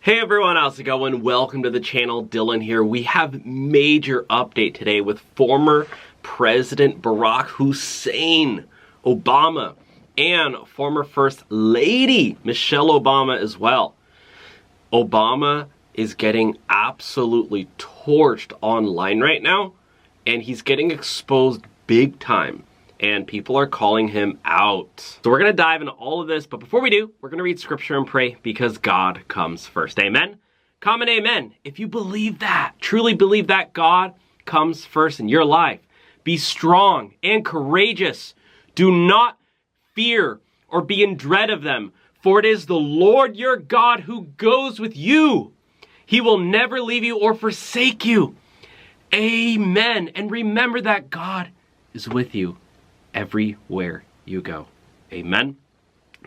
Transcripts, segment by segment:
Hey everyone, how's it going? Welcome to the channel, Dylan here. We have major update today with former President Barack Hussein Obama and former First Lady Michelle Obama as well. Obama is getting absolutely torched online right now, and he's getting exposed big time. And people are calling him out. So we're going to dive into all of this, but before we do, we're going to read scripture and pray because God comes first. Amen? Comment amen if you believe that, truly believe that God comes first in your life. Be strong and courageous. Do not fear or be in dread of them, for it is the Lord your God who goes with you. He will never leave you or forsake you. Amen. And remember that God is with you everywhere you go. Amen.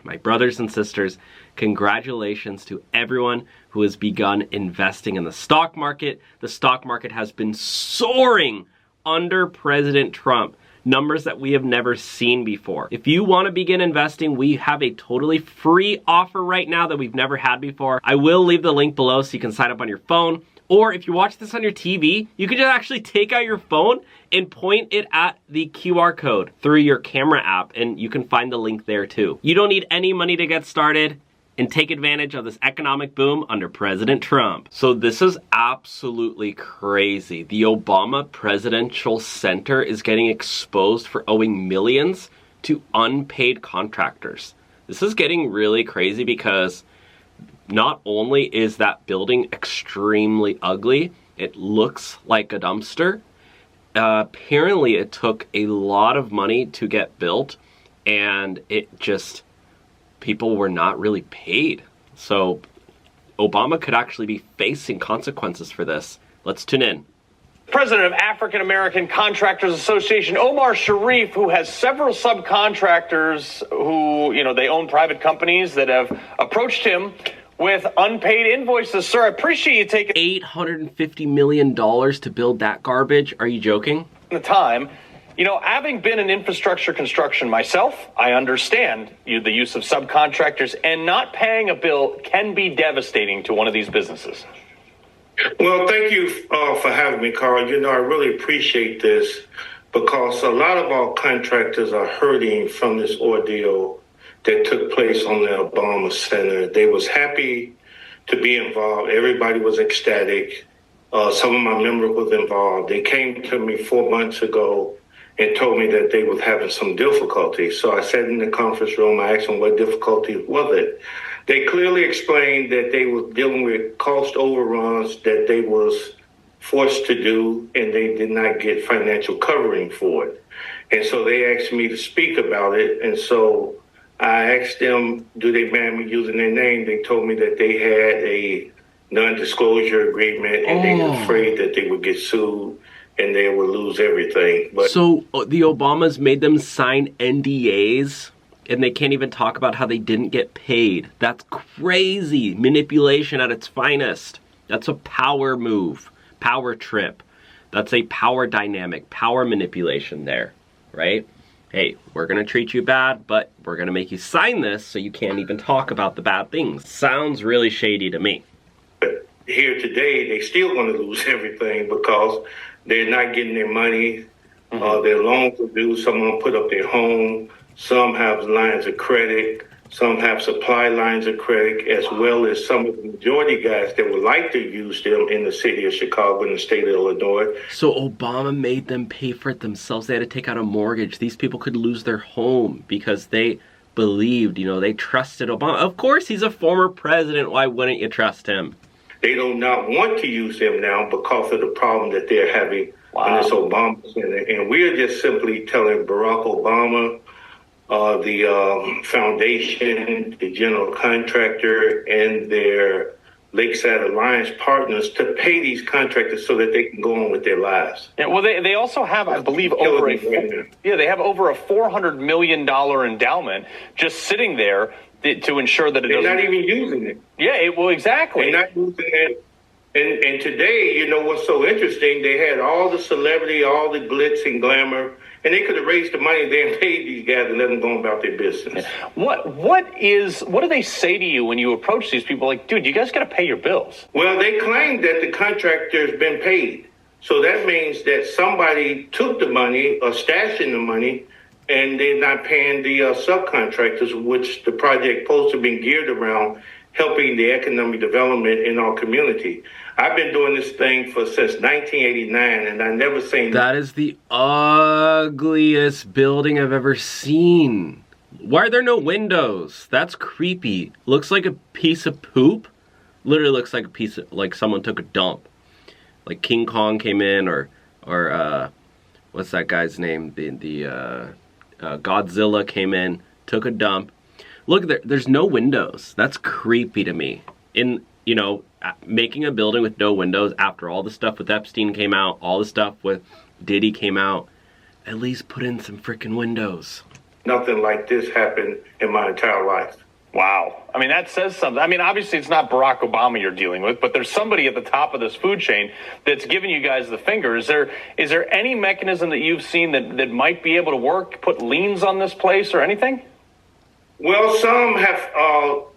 My brothers and sisters, congratulations to everyone who has begun investing in the stock market. The stock market has been soaring under President Trump. Numbers that we have never seen before. If you want to begin investing, we have a totally free offer right now that we've never had before. I will leave the link below so you can sign up on your phone. Or if you watch this on your TV, you can just actually take out your phone and point it at the QR code through your camera app, and you can find the link there too. You don't need any money to get started and take advantage of this economic boom under President Trump. So this is absolutely crazy. The Obama Presidential Center is getting exposed for owing millions to unpaid contractors. This is getting really crazy because not only is that building extremely ugly, it looks like a dumpster. Apparently it took a lot of money to get built, and people were not really paid. So Obama could actually be facing consequences for this. Let's tune in. President of African American Contractors Association, Omar Sharif, who has several subcontractors who, they own private companies that have approached him with unpaid invoices. Sir, I appreciate you taking $850 million to build that garbage. Are you joking? The time. Having been in infrastructure construction myself, I understand the use of subcontractors, and not paying a bill can be devastating to one of these businesses. Well, thank you for having me, Carl. I really appreciate this because a lot of our contractors are hurting from this ordeal that took place on the Obama Center. They was happy to be involved. Everybody was ecstatic. Some of my members was involved. They came to me 4 months ago and told me that they was having some difficulty. So I sat in the conference room. I asked them what difficulty was it. They clearly explained that they were dealing with cost overruns that they was forced to do, and they did not get financial covering for it. And so they asked me to speak about it. And so I asked them, do they mind me using their name? They told me that they had a non-disclosure agreement, and they were afraid that they would get sued and they would lose everything. But so the Obamas made them sign NDAs, and they can't even talk about how they didn't get paid. That's crazy. Manipulation at its finest. That's a power move, power trip. That's a power dynamic, power manipulation there, right? Hey, we're going to treat you bad, but we're going to make you sign this so you can't even talk about the bad things. Sounds really shady to me. Here today, they still want to lose everything because they're not getting their money. Their loans are due. Some of them put up their home. Some have lines of credit. Some have supply lines of credit, as well as some of the majority guys that would like to use them in the city of Chicago and the state of Illinois. So Obama made them pay for it themselves. They had to take out a mortgage. These people could lose their home because they believed, they trusted Obama. Of course, he's a former president. Why wouldn't you trust him? They do not want to use them now because of the problem that they're having on this Obama Center. And we're just simply telling Barack Obama, the foundation, the general contractor, and their Lakeside Alliance partners to pay these contractors so that they can go on with their lives. Yeah, well, they also have, I believe, they have over a $400 million endowment just sitting there to ensure that they're not even using it. Yeah, well, exactly. They're not using it. And today, what's so interesting, they had all the celebrity, all the glitz and glamour, And they could have raised the money there and paid these guys and let them go about their business. What do they say to you when you approach these people? Like, dude, you guys got to pay your bills. Well, they claim that the contractor's been paid. So that means that somebody took the money or stashing the money, and they're not paying the subcontractors, which the project supposed to have been geared around helping the economic development in our community. I've been doing this thing since 1989, and I never seen... That is the ugliest building I've ever seen. Why are there no windows? That's creepy. Looks like a piece of poop. Literally looks like a piece of, like someone took a dump. Like King Kong came in, or what's that guy's name? Godzilla came in, took a dump. Look, there's no windows. That's creepy to me. Making a building with no windows after all the stuff with Epstein came out, all the stuff with Diddy came out, at least put in some freaking windows. Nothing like this happened in my entire life. Wow. I mean, that says something. I mean, obviously it's not Barack Obama you're dealing with, but there's somebody at the top of this food chain that's giving you guys the finger. Is there any mechanism that you've seen that might be able to work, put liens on this place or anything? Well, some have,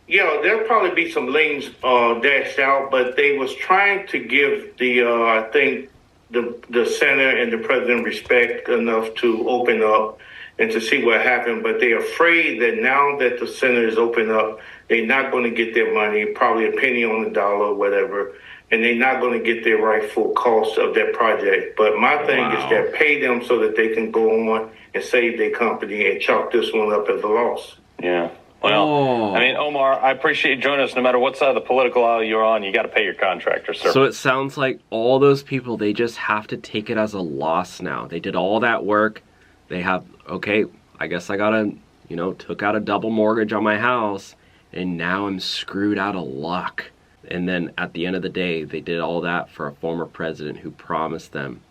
there'll probably be some liens dashed out, but they was trying to give I think the center and the president respect enough to open up and to see what happened. But they're afraid that now that the center is open up, they're not going to get their money, probably a penny on the dollar or whatever, and they're not going to get their rightful cost of that project. But my thing is that pay them so that they can go on and save their company and chalk this one up as a loss. Yeah. Well, I mean, Omar, I appreciate you joining us. No matter what side of the political aisle you're on, you got to pay your contractors, sir. So it sounds like all those people, they just have to take it as a loss now. They did all that work. They have, okay, I guess I gotta, took out a double mortgage on my house, and now I'm screwed out of luck. And then at the end of the day, they did all that for a former president who promised them.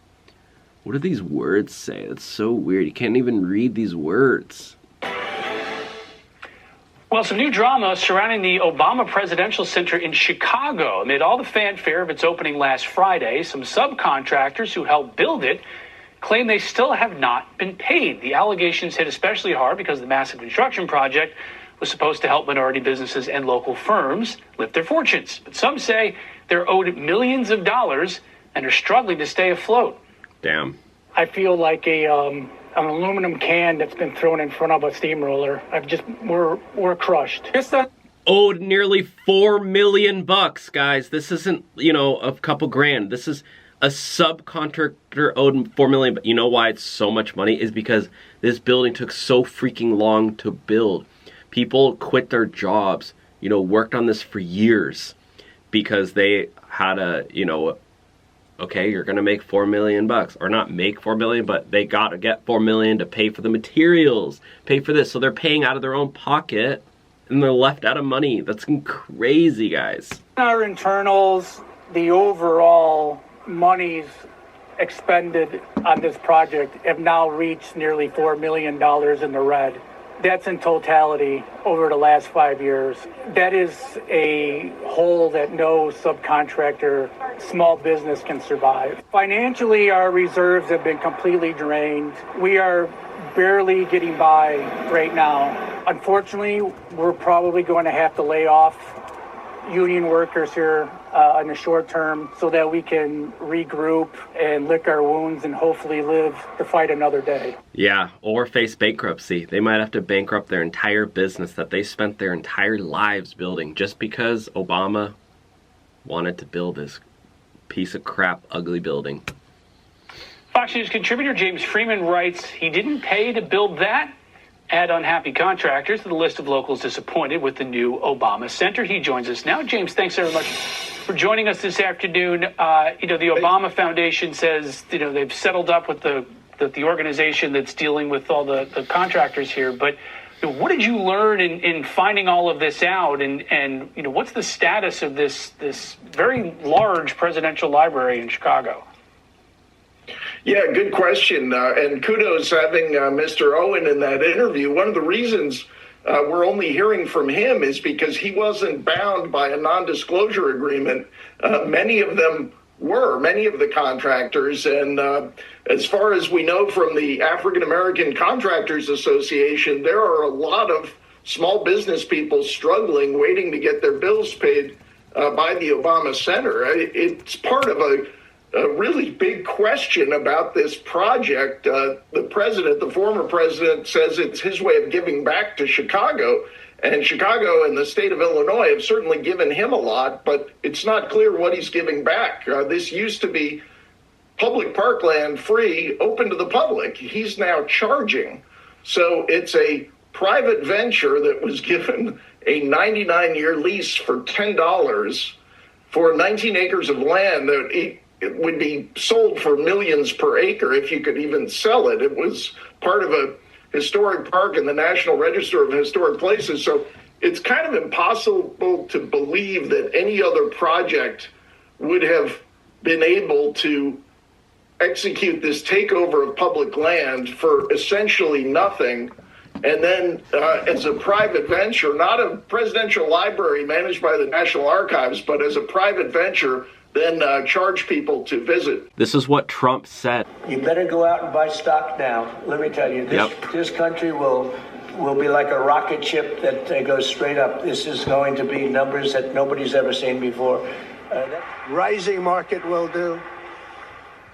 What do these words say? That's so weird. You can't even read these words. Well, some new drama surrounding the Obama Presidential Center in Chicago. Amid all the fanfare of its opening last Friday, some subcontractors who helped build it claim they still have not been paid. The allegations hit especially hard because the massive construction project was supposed to help minority businesses and local firms lift their fortunes. But some say they're owed millions of dollars and are struggling to stay afloat. Damn. I feel like an aluminum can that's been thrown in front of a steamroller. We're crushed. Owed nearly $4 million, guys. This isn't, a couple grand. This is a subcontractor owed $4 million. But you know why it's so much money? Is because this building took so freaking long to build. People quit their jobs, worked on this for years because they had okay, you're gonna make $4 million, or not make $4 million, but they gotta get $4 million to pay for the materials, pay for this. So they're paying out of their own pocket, and they're left out of money. That's crazy, guys. Our internals, the overall monies expended on this project have now reached nearly $4 million in the red. That's in totality over the last 5 years. That is a hole that no subcontractor, small business can survive. Financially, our reserves have been completely drained. We are barely getting by right now. Unfortunately, we're probably going to have to lay off union workers here in the short term so that we can regroup and lick our wounds and hopefully live to fight another day. Yeah, or face bankruptcy. They might have to bankrupt their entire business that they spent their entire lives building just because Obama wanted to build this piece of crap, ugly building. Fox News contributor James Freeman writes, he didn't pay to build that. Add unhappy contractors to the list of locals disappointed with the new Obama Center. He joins us now. James, thanks very much for joining us this afternoon. The Obama Foundation says, they've settled up with the organization that's dealing with all the contractors here. But what did you learn in finding all of this out? And what's the status of this very large presidential library in Chicago? Yeah, good question. And kudos having Mr. Owen in that interview. One of the reasons we're only hearing from him is because he wasn't bound by a non-disclosure agreement. Many of them were, many of the contractors. And as far as we know from the African American Contractors Association, there are a lot of small business people struggling, waiting to get their bills paid by the Obama Center. It's part of a really big question about this project. The former president, says it's his way of giving back to Chicago. And Chicago and the state of Illinois have certainly given him a lot, but it's not clear what he's giving back. This used to be public parkland, free, open to the public. He's now charging. So it's a private venture that was given a 99-year lease for $10 for 19 acres of land that it would be sold for millions per acre if you could even sell it. It was part of a historic park in the National Register of Historic Places. So it's kind of impossible to believe that any other project would have been able to execute this takeover of public land for essentially nothing. And then as a private venture, not a presidential library managed by the National Archives, but as a private venture, then charge people to visit. This is what Trump said. You better go out and buy stock now. Let me tell you, this country will be like a rocket ship that goes straight up. This is going to be numbers that nobody's ever seen before. Rising market will do.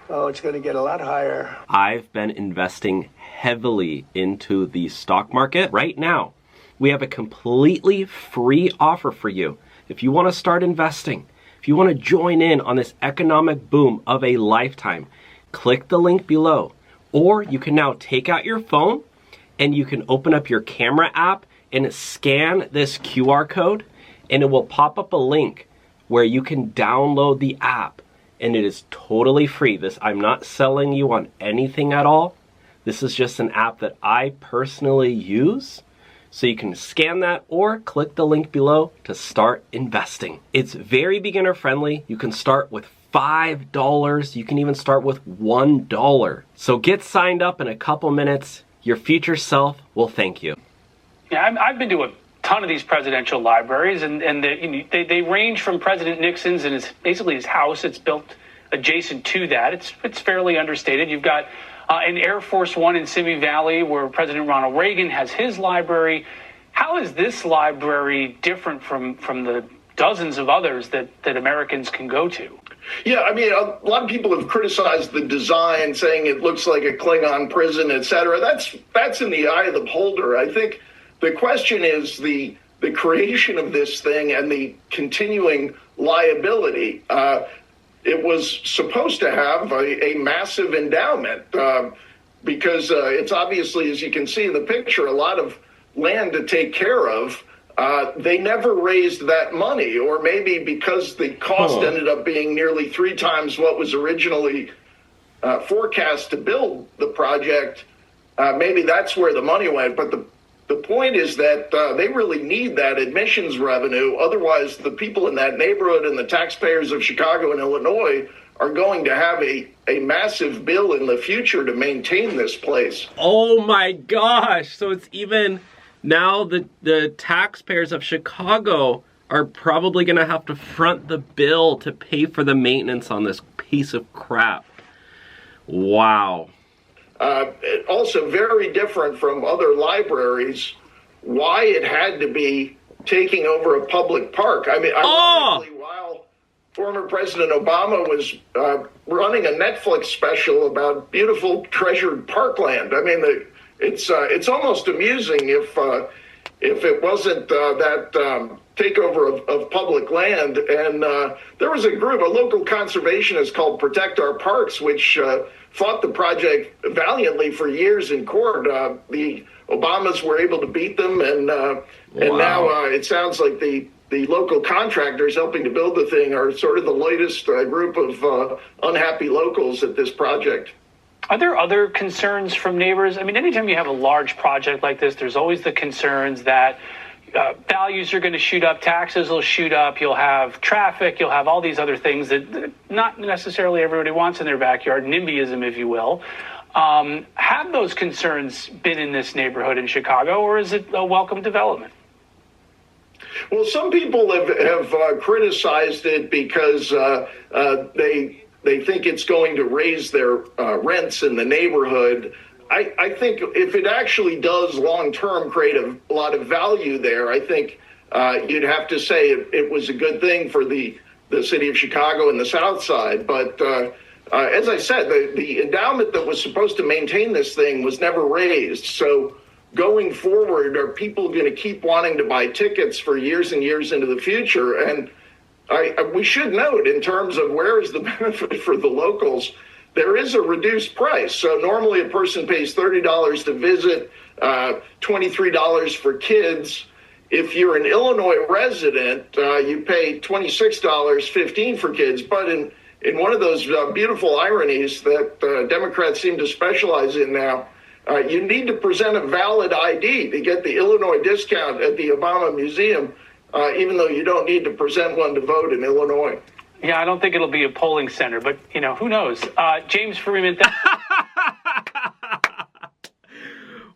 Oh, it's going to get a lot higher. I've been investing heavily into the stock market. Right now, we have a completely free offer for you. If you want to start investing, if you want to join in on this economic boom of a lifetime, click the link below. Or you can now take out your phone and you can open up your camera app and scan this QR code, and it will pop up a link where you can download the app, and it is totally free. I'm not selling you on anything at all. This is just an app that I personally use. So you can scan that or click the link below to start investing. It's very beginner friendly. You can start with $5. You can even start with $1. So get signed up in a couple minutes. Your future self will thank you. Yeah, I've been to a ton of these presidential libraries, and they range from President Nixon's and basically his house. It's built adjacent to that. It's fairly understated. You've got an Air Force One in Simi Valley where President Ronald Reagan has his library. How is this library different from the dozens of others that Americans can go to? Yeah, I mean, a lot of people have criticized the design, saying it looks like a Klingon prison, et cetera. That's in the eye of the beholder. I think the question is the creation of this thing and the continuing liability. It was supposed to have a massive endowment because it's obviously, as you can see in the picture, a lot of land to take care of. They never raised that money, or maybe because the cost ended up being nearly 3 times what was originally forecast to build the project, maybe that's where the money went. But the point is that they really need that admissions revenue. Otherwise, the people in that neighborhood and the taxpayers of Chicago and Illinois are going to have a massive bill in the future to maintain this place. Oh my gosh. So it's even now the taxpayers of Chicago are probably going to have to front the bill to pay for the maintenance on this piece of crap. Wow. Also very different from other libraries, why it had to be taking over a public park. I mean, ironically, while former President Obama was running a Netflix special about beautiful treasured parkland, I mean, it's almost amusing if it wasn't that takeover of public land. And there was a group, a local conservationist called Protect Our Parks, which fought the project valiantly for years in court. The Obamas were able to beat them, and now it sounds like the local contractors helping to build the thing are sort of the latest group of unhappy locals at this project. Are there other concerns from neighbors? I mean, anytime you have a large project like this, there's always the concerns that values are going to shoot up, taxes will shoot up, you'll have traffic, you'll have all these other things that not necessarily everybody wants in their backyard, NIMBYism, if you will. Have those concerns been in this neighborhood in Chicago, or is it a welcome development? Well, some people have criticized it because they think it's going to raise their rents in the neighborhood. I think if it actually does long-term create a lot of value there, I think you'd have to say it was a good thing for the city of Chicago and the South Side. But as I said, the endowment that was supposed to maintain this thing was never raised. So going forward, are people going to keep wanting to buy tickets for years and years into the future? And we should note, in terms of where is the benefit for the locals, there is a reduced price. So normally a person pays $30 to visit, $23 for kids. If you're an Illinois resident, you pay $26, $15 for kids. But in one of those beautiful ironies that Democrats seem to specialize in now, you need to present a valid ID to get the Illinois discount at the Obama Museum, even though you don't need to present one to vote in Illinois. Yeah, I don't think it'll be a polling center, but, who knows? James Freeman.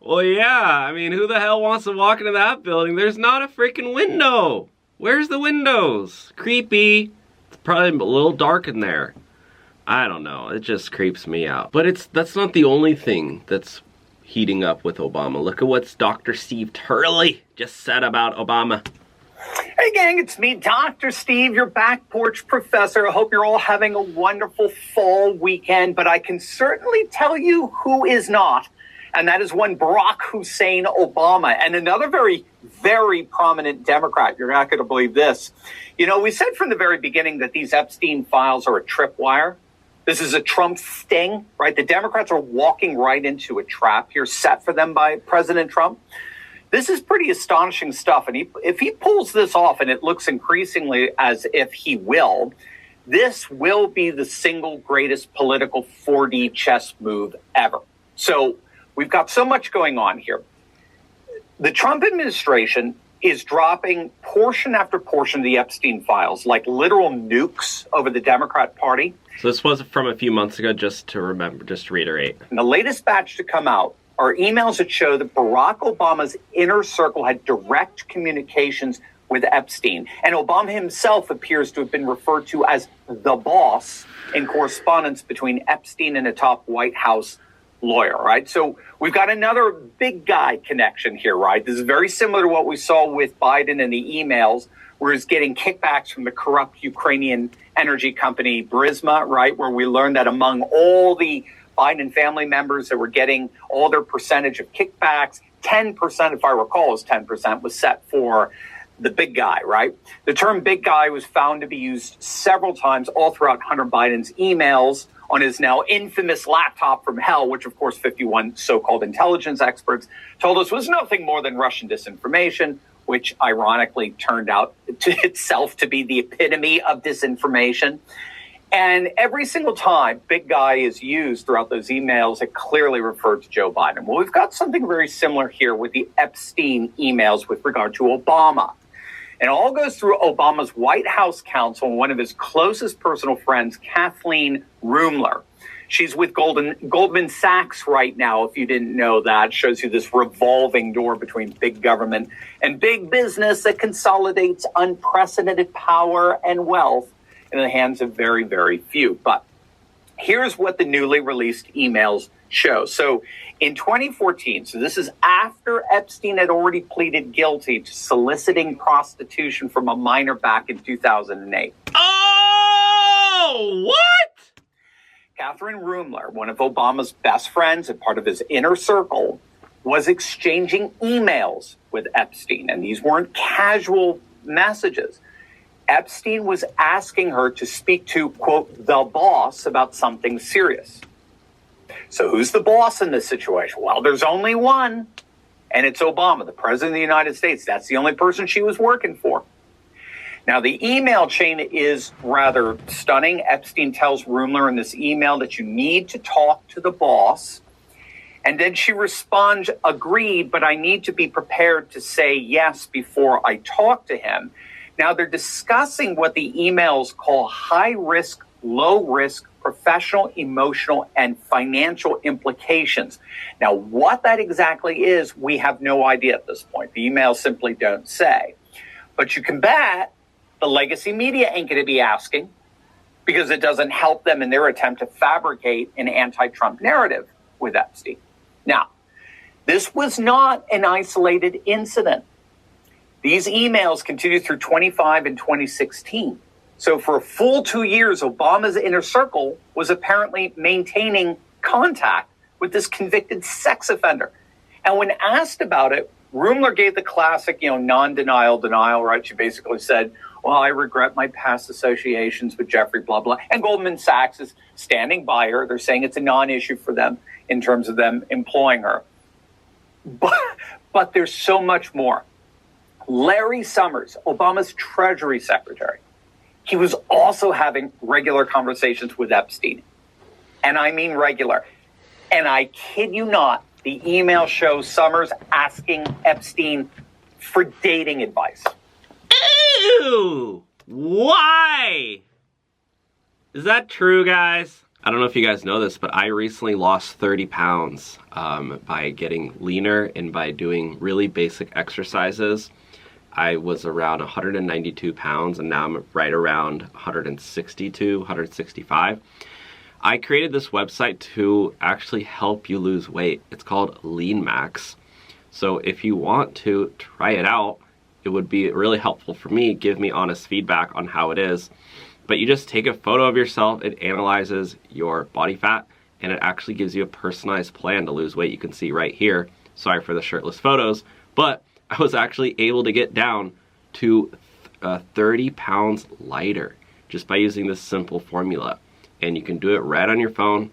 Well, yeah, I mean, who the hell wants to walk into that building? There's not a freaking window. Where's the windows? Creepy. It's probably a little dark in there. I don't know. It just creeps me out. But that's not the only thing that's heating up with Obama. Look at what Dr. Steve Turley just said about Obama. Hey gang, it's me, Dr. Steve, your back porch professor. I hope you're all having a wonderful fall weekend, but I can certainly tell you who is not, and that is one Barack Hussein Obama, and another very, very prominent Democrat. You're not going to believe this. We said from the very beginning that these Epstein files are a tripwire. This is a Trump sting, right? The Democrats are walking right into a trap here set for them by President Trump. This is pretty astonishing stuff. And if he pulls this off, and it looks increasingly as if he will, this will be the single greatest political 4D chess move ever. So we've got so much going on here. The Trump administration is dropping portion after portion of the Epstein files, like literal nukes over the Democrat Party. So this was from a few months ago, just to reiterate. And the latest batch to come out are emails that show that Barack Obama's inner circle had direct communications with Epstein. And Obama himself appears to have been referred to as the boss in correspondence between Epstein and a top White House lawyer, right? So we've got another big guy connection here, right? This is very similar to what we saw with Biden and the emails, where he's getting kickbacks from the corrupt Ukrainian energy company Burisma, right? Where we learned that among all the Biden family members that were getting all their percentage of kickbacks, 10%, if I recall, was 10%, was set for the big guy, right? The term big guy was found to be used several times all throughout Hunter Biden's emails on his now infamous laptop from hell, which, of course, 51 so-called intelligence experts told us was nothing more than Russian disinformation, which ironically turned out to itself to be the epitome of disinformation. And every single time big guy is used throughout those emails, it clearly referred to Joe Biden. Well, we've got something very similar here with the Epstein emails with regard to Obama. And it all goes through Obama's White House counsel and one of his closest personal friends, Kathleen Rumler. She's with Goldman Sachs right now, if you didn't know that. It shows you this revolving door between big government and big business that consolidates unprecedented power and wealth in the hands of very, very few. But here's what the newly released emails show. So in 2014, so this is after Epstein had already pleaded guilty to soliciting prostitution from a minor back in 2008. Oh, what? Catherine Rumler, one of Obama's best friends and part of his inner circle, was exchanging emails with Epstein. And these weren't casual messages. Epstein was asking her to speak to, quote, the boss about something serious. So who's the boss in this situation? Well, there's only one, and it's Obama, the president of the United States. That's the only person she was working for. Now, the email chain is rather stunning. Epstein tells Rumler in this email that you need to talk to the boss. And then she responds, agreed, but I need to be prepared to say yes before I talk to him. Now, they're discussing what the emails call high risk, low risk, professional, emotional, and financial implications. Now, what that exactly is, we have no idea at this point. The emails simply don't say. But you can bet the legacy media ain't going to be asking, because it doesn't help them in their attempt to fabricate an anti-Trump narrative with Epstein. Now, this was not an isolated incident. These emails continued through 25 and 2016. So for a full 2 years, Obama's inner circle was apparently maintaining contact with this convicted sex offender. And when asked about it, Rumler gave the classic, non-denial denial, right? She basically said, well, I regret my past associations with Jeffrey, blah, blah. And Goldman Sachs is standing by her. They're saying it's a non-issue for them in terms of them employing her. But there's so much more. Larry Summers, Obama's Treasury Secretary, he was also having regular conversations with Epstein. And I mean regular. And I kid you not, the email shows Summers asking Epstein for dating advice. Ew! Why? Is that true, guys? I don't know if you guys know this, but I recently lost 30 pounds by getting leaner and by doing really basic exercises. I was around 192 pounds and now I'm right around 162, 165. I created this website to actually help you lose weight. It's called Lean Max. So if you want to try it out, it would be really helpful for me. Give me honest feedback on how it is. But you just take a photo of yourself, it analyzes your body fat, and it actually gives you a personalized plan to lose weight. You can see right here. Sorry for the shirtless photos, but I was actually able to get down to 30 pounds lighter just by using this simple formula. And you can do it right on your phone,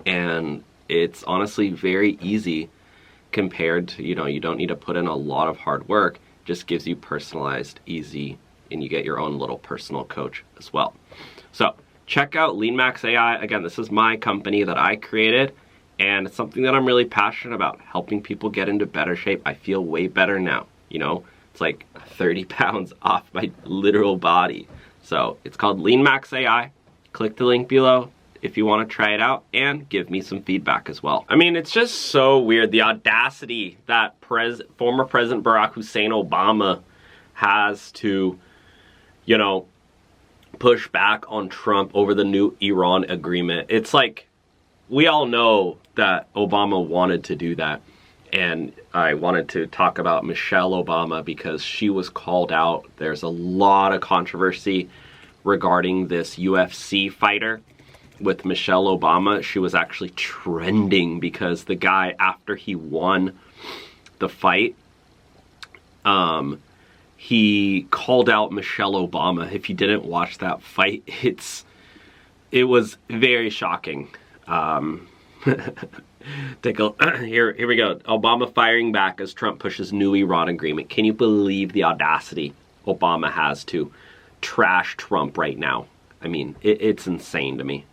and it's honestly very easy compared to, you don't need to put in a lot of hard work. It just gives you personalized, easy, and you get your own little personal coach as well. So check out LeanMax AI. Again, this is my company that I created, and it's something that I'm really passionate about, helping people get into better shape. I feel way better now, it's like 30 pounds off my literal body. So it's called LeanMax AI. Click the link below if you want to try it out and give me some feedback as well. I mean, it's just so weird, the audacity that former President Barack Hussein Obama has to, push back on Trump over the new Iran agreement. It's like, we all know that Obama wanted to do that. And I wanted to talk about Michelle Obama because she was called out. There's a lot of controversy regarding this UFC fighter with Michelle Obama. She was actually trending because the guy, after he won the fight, he called out Michelle Obama. If you didn't watch that fight, it was very shocking. Here we go. Obama firing back as Trump pushes new Iran agreement. Can you believe the audacity Obama has to trash Trump right now? I mean, it's insane to me.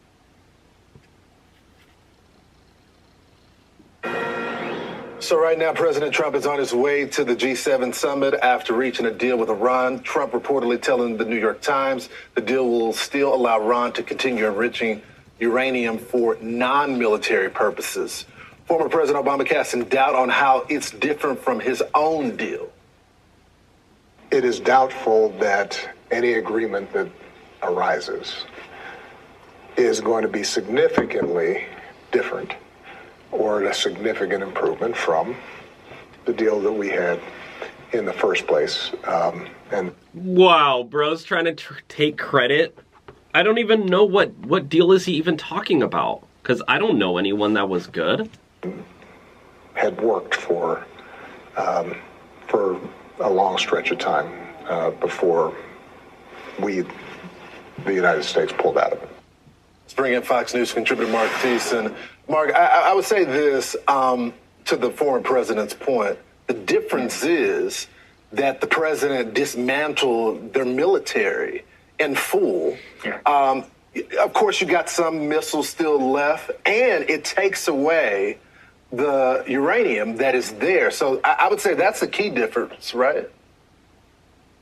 So right now, President Trump is on his way to the G7 summit after reaching a deal with Iran. Trump reportedly telling the New York Times the deal will still allow Iran to continue enriching uranium for non-military purposes. Former President Obama casting doubt on how it's different from his own deal. It is doubtful that any agreement that arises is going to be significantly different or a significant improvement from the deal that we had in the first place. Wow, bro's trying to take credit. I don't even know what deal is he even talking about, because I don't know anyone that was good. Had worked for a long stretch of time before the United States pulled out of it. Let's bring in Fox News contributor Mark Thiessen. Mark, I would say this to the former president's point. The difference is that the president dismantled their military in full. Yeah. Of course, you got some missiles still left, and it takes away the uranium that is there. So I would say that's the key difference, right?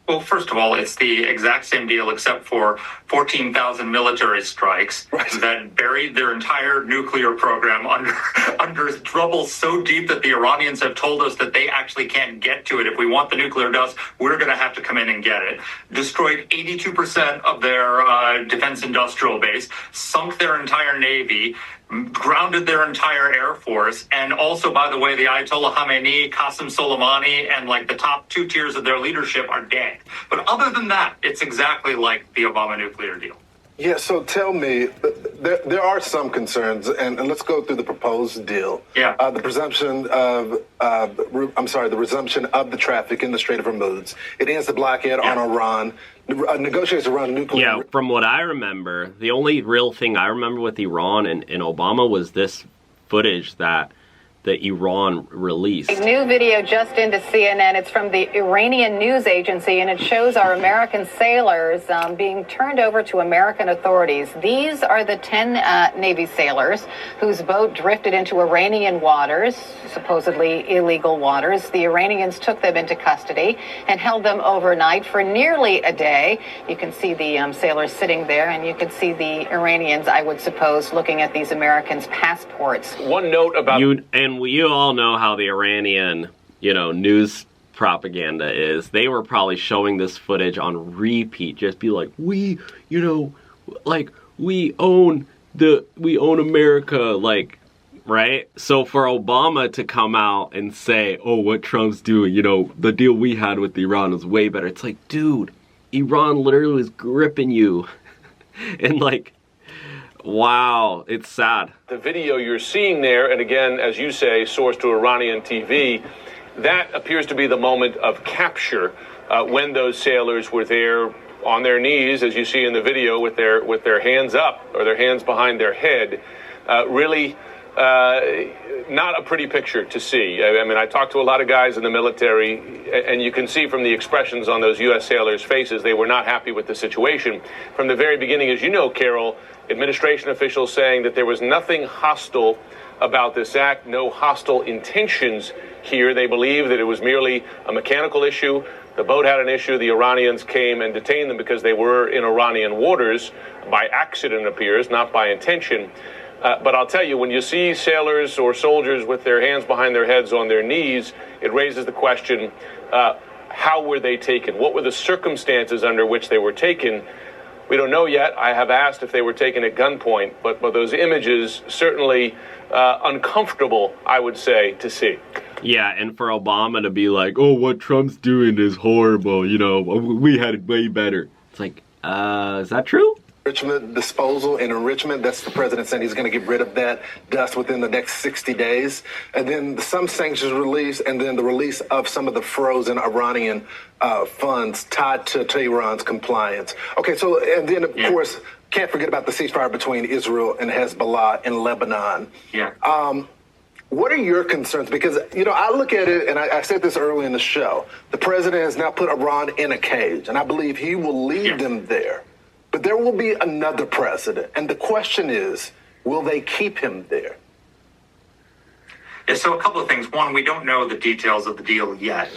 Well, first of all, it's the exact same deal except for 14,000 military strikes that buried their entire nuclear program under trouble so deep that the Iranians have told us that they actually can't get to it. If we want the nuclear dust, we're going to have to come in and get it. Destroyed 82% of their defense industrial base, sunk their entire navy, grounded their entire air force, and also, by the way, the Ayatollah Khamenei, Qasem Soleimani, and like the top 2 tiers of their leadership are dead. But other than that, it's exactly like the Obama nuclear deal. Yeah, so tell me, there are some concerns, and let's go through the proposed deal. Yeah. The resumption of the traffic in the Strait of Hormuz. It ends the blockade on Iran. Negotiations around nuclear. Yeah, from what I remember, the only real thing I remember with Iran and Obama was this footage that Iran released. A new video just into CNN. It's from the Iranian news agency, and it shows our American sailors being turned over to American authorities. These are the 10 Navy sailors whose boat drifted into Iranian waters, supposedly illegal waters. The Iranians took them into custody and held them overnight for nearly a day. You can see the sailors sitting there, and you can see the Iranians, I would suppose, looking at these Americans' passports. One note about you all know how the Iranian, news propaganda is. They were probably showing this footage on repeat, just be like, we own America, right? So for Obama to come out and say, oh, what Trump's doing, the deal we had with Iran was way better. It's like, dude, Iran literally was gripping you. And wow, it's sad. the video you're seeing there, and again, as you say, sourced to Iranian TV, that appears to be the moment of capture when those sailors were there on their knees, as you see in the video, with their hands up or their hands behind their head. Really not a pretty picture to see. I mean, I talked to a lot of guys in the military, and you can see from the expressions on those U.S. sailors' faces, they were not happy with the situation. From the very beginning, as you know, Carol, administration officials saying that there was nothing hostile about this act, no hostile intentions here. They believe that it was merely a mechanical issue. The boat had an issue. The Iranians came and detained them because they were in Iranian waters by accident, it appears, not by intention. But I'll tell you, when you see sailors or soldiers with their hands behind their heads on their knees, it raises the question, how were they taken? What were the circumstances under which they were taken? We don't know yet. I have asked if they were taken at gunpoint, but those images certainly uncomfortable, I would say, to see. Yeah, and for Obama to be like, oh, what Trump's doing is horrible, you know, we had it way better. It's like, is that true? Enrichment disposal and enrichment, that's the president saying he's going to get rid of that dust within the next 60 days. And then some sanctions release, and then the release of some of the frozen Iranian funds tied to Tehran's compliance. Okay, so, and then, of course, can't forget about the ceasefire between Israel and Hezbollah in Lebanon. Yeah. What are your concerns? Because, you know, I look at it, and I said this early in the show, the president has now put Iran in a cage, and I believe he will leave them there. But there will be another president. And the question is, will they keep him there? Yeah, so a couple of things. One, we don't know the details of the deal yet.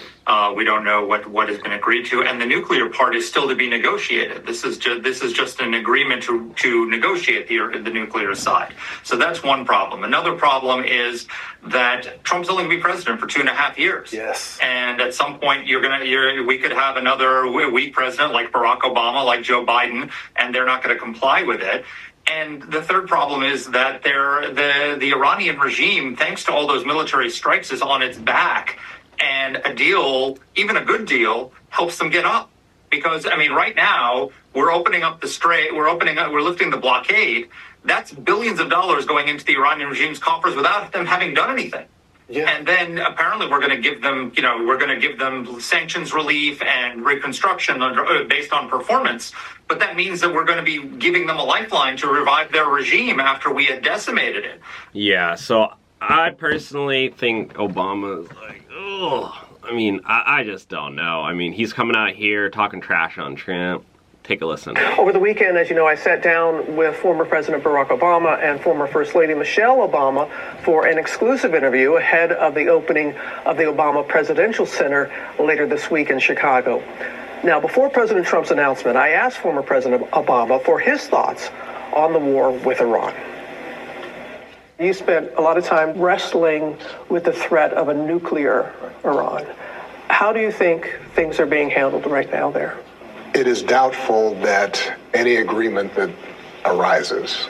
We don't know what has been agreed to, and the nuclear part is still to be negotiated. This is just an agreement to negotiate the nuclear side. So that's one problem. Another problem is that Trump's only going to be president for 2.5 years. Yes. And at some point, we could have another weak president like Barack Obama, like Joe Biden, and they're not going to comply with it. And the third problem is that the Iranian regime, thanks to all those military strikes, is on its back. And a deal, even a good deal, helps them get up. Because, I mean, right now, we're opening up the strait, we're lifting the blockade. That's billions of dollars going into the Iranian regime's coffers without them having done anything. Yeah. And then apparently we're going to give them, sanctions relief and reconstruction based on performance. But that means that we're going to be giving them a lifeline to revive their regime after we had decimated it. Yeah, so I personally think Obama is like, ugh. I mean, I just don't know. I mean, he's coming out here talking trash on Trump. Take a listen. Over the weekend, as you know, I sat down with former President Barack Obama and former First Lady Michelle Obama for an exclusive interview ahead of the opening of the Obama Presidential Center later this week in Chicago. Now, before President Trump's announcement, I asked former President Obama for his thoughts on the war with Iran. You spent a lot of time wrestling with the threat of a nuclear Iran. How do you think things are being handled right now there? It is doubtful that any agreement that arises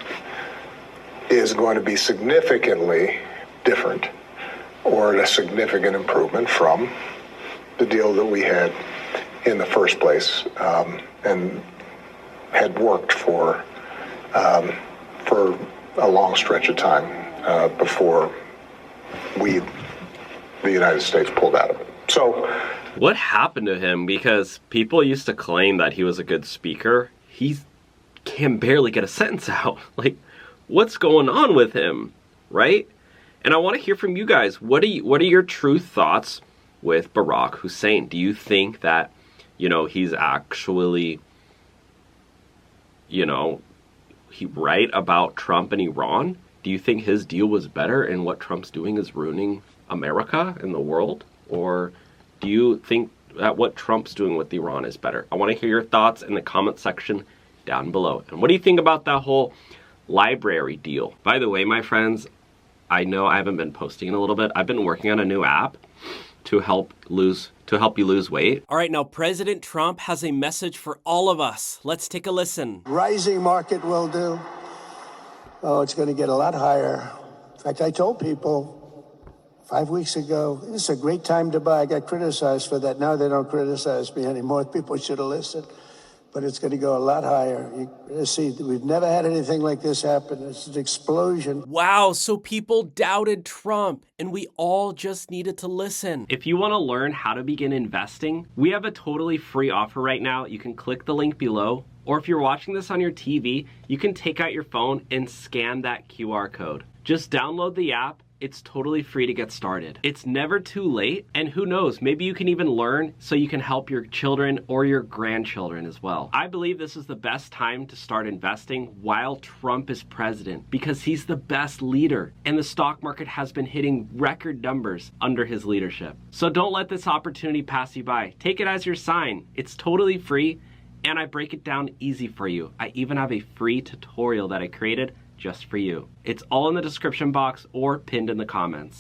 is going to be significantly different or a significant improvement from the deal that we had in the first place, and had worked for a long stretch of time before the United States pulled out of it. So, what happened to him? Because people used to claim that he was a good speaker. He can barely get a sentence out. Like, what's going on with him, right? And I want to hear from you guys. What are your true thoughts with Barack Hussein? Do you think that, he's actually, he right about Trump and Iran? Do you think his deal was better and what Trump's doing is ruining America and the world? Or do you think that what Trump's doing with Iran is better? I want to hear your thoughts in the comment section down below. And what do you think about that whole library deal? By the way, my friends, I know I haven't been posting in a little bit. I've been working on a new app to help you lose weight. All right, now President Trump has a message for all of us. Let's take a listen. Rising market will do. Oh, it's going to get a lot higher. In fact, I told people 5 weeks ago, this is a great time to buy. I got criticized for that. Now they don't criticize me anymore. People should have listened. But it's going to go a lot higher. You're going to see, we've never had anything like this happen. It's an explosion. Wow, so people doubted Trump, and we all just needed to listen. If you want to learn how to begin investing, we have a totally free offer right now. You can click the link below, or if you're watching this on your TV, you can take out your phone and scan that QR code. Just download the app. It's totally free to get started. It's never too late, and who knows, maybe you can even learn so you can help your children or your grandchildren as well. I believe this is the best time to start investing while Trump is president because he's the best leader, and the stock market has been hitting record numbers under his leadership. So don't let this opportunity pass you by. Take it as your sign. It's totally free, and I break it down easy for you. I even have a free tutorial that I created just for you. It's all in the description box or pinned in the comments.